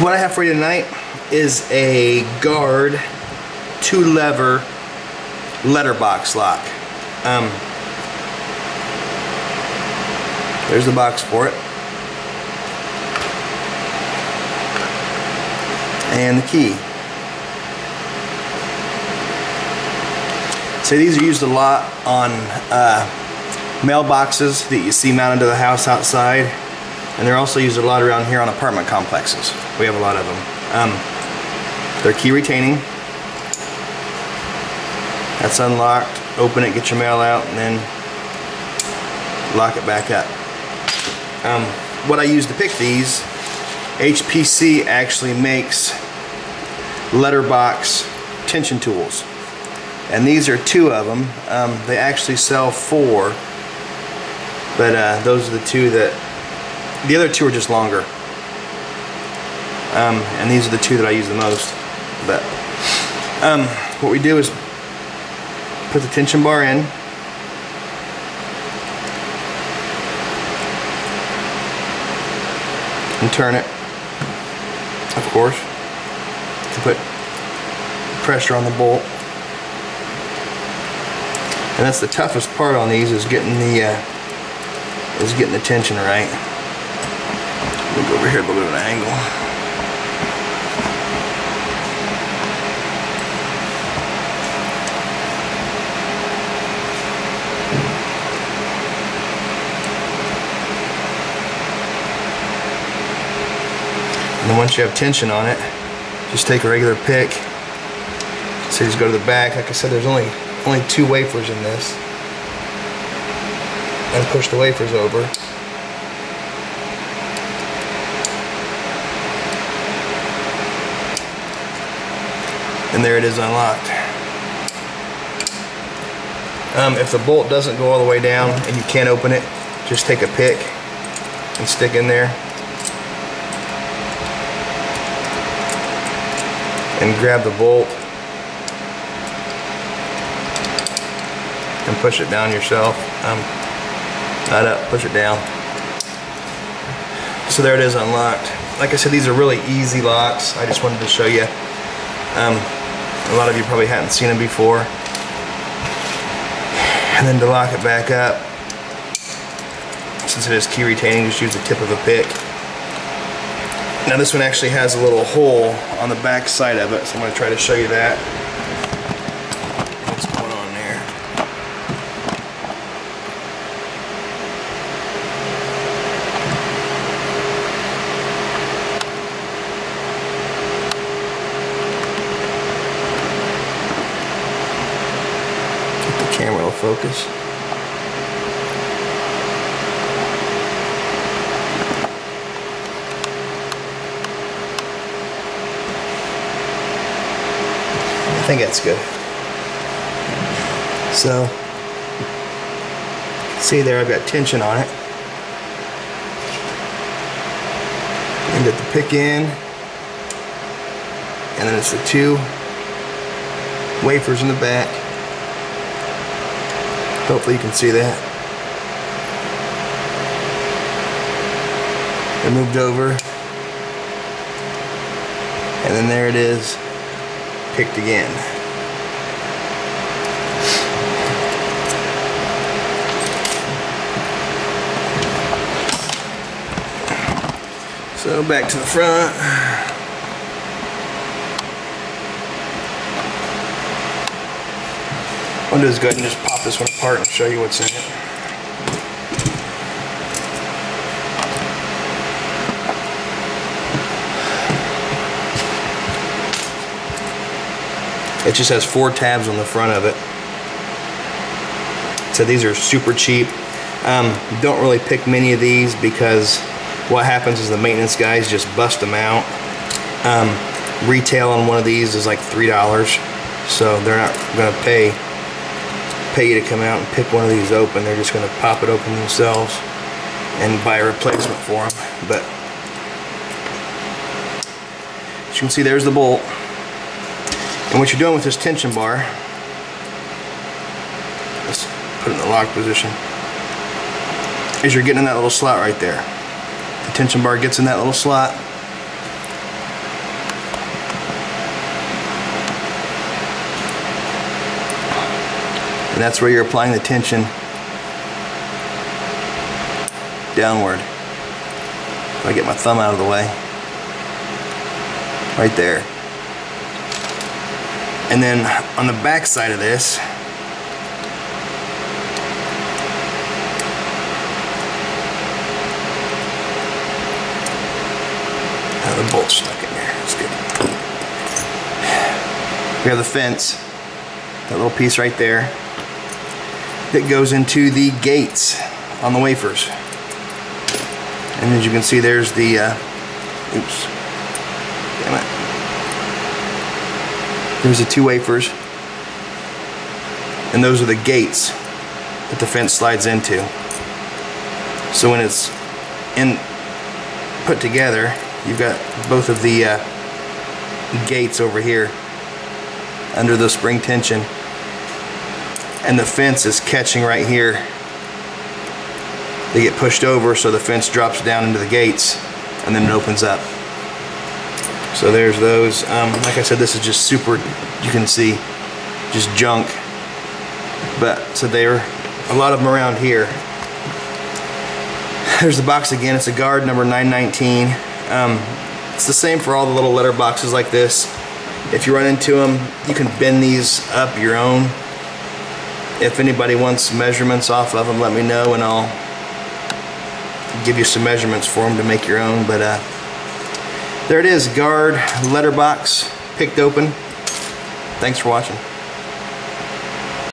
What I have for you tonight is a guard 2-lever letterbox lock. There's the box for it. And the key. So these are used a lot on mailboxes that you see mounted to the house outside, and they're also used a lot around here on apartment complexes. We have a lot of them. They're key retaining. That's unlocked. Open it, get your mail out, and then lock it back up. What I use to pick these, HPC actually makes letterbox tension tools, and these are 2 of them. They actually sell 4, but those are the 2 that, the other 2 are just longer, and these are the 2 that I use the most. But what we do is put the tension bar in, and turn it, of course, to put pressure on the bolt. And that's the toughest part on these, is getting the tension right. Let me go over here a little bit of an angle. And then once you have tension on it, just take a regular pick. So just go to the back. Like I said, there's only 2 wafers in this. And push the wafers over. And there it is, unlocked. If the bolt doesn't go all the way down and you can't open it, just take a pick and stick in there. And grab the bolt and push it down yourself. Not up, push it down. So there it is, unlocked. Like I said, these are really easy locks. I just wanted to show you. A lot of you probably hadn't seen them before. And then to lock it back up, since it is key retaining, just use the tip of a pick. Now this one actually has a little hole on the back side of it, so I'm going to try to show you that. What's going on there? Get the camera to focus. I think that's good. So, see there, I've got tension on it. And get the pick in, and then it's the 2 wafers in the back. Hopefully you can see that. They're moved over, and then there it is, picked again. So back to the front. What I'll do is go ahead and just pop this one apart and show you what's in it. It just has 4 tabs on the front of it. So these are super cheap. Don't really pick many of these because what happens is the maintenance guys just bust them out. Retail on one of these is like $3, so they're not going to pay you to come out and pick one of these open. They're just going to pop it open themselves and buy a replacement for them. But as you can see, there's the bolt. And what you're doing with this tension bar, let's put it in the lock position, is you're getting in that little slot right there. The tension bar gets in that little slot, And that's where you're applying the tension downward. If I get my thumb out of the way. Right there. And then on the back side of this, the bolt's stuck in there. That's good. We have the fence, that little piece right there, that goes into the gates on the wafers. And as you can see, there's the, oops, damn it. There's the 2 wafers, and those are the gates that the fence slides into. So when it's put together, you've got both of the gates over here under the spring tension, and the fence is catching right here. They get pushed over, so the fence drops down into the gates, and then it opens up. So there's those. Like I said, this is just super, you can see, just junk. But, so there are a lot of them around here. There's the box again. It's a guard number 919. It's the same for all the little letter boxes like this. If you run into them, you can bend these up your own. If anybody wants measurements off of them, let me know and I'll give you some measurements for them to make your own. But there it is, guard letterbox picked open. Thanks for watching.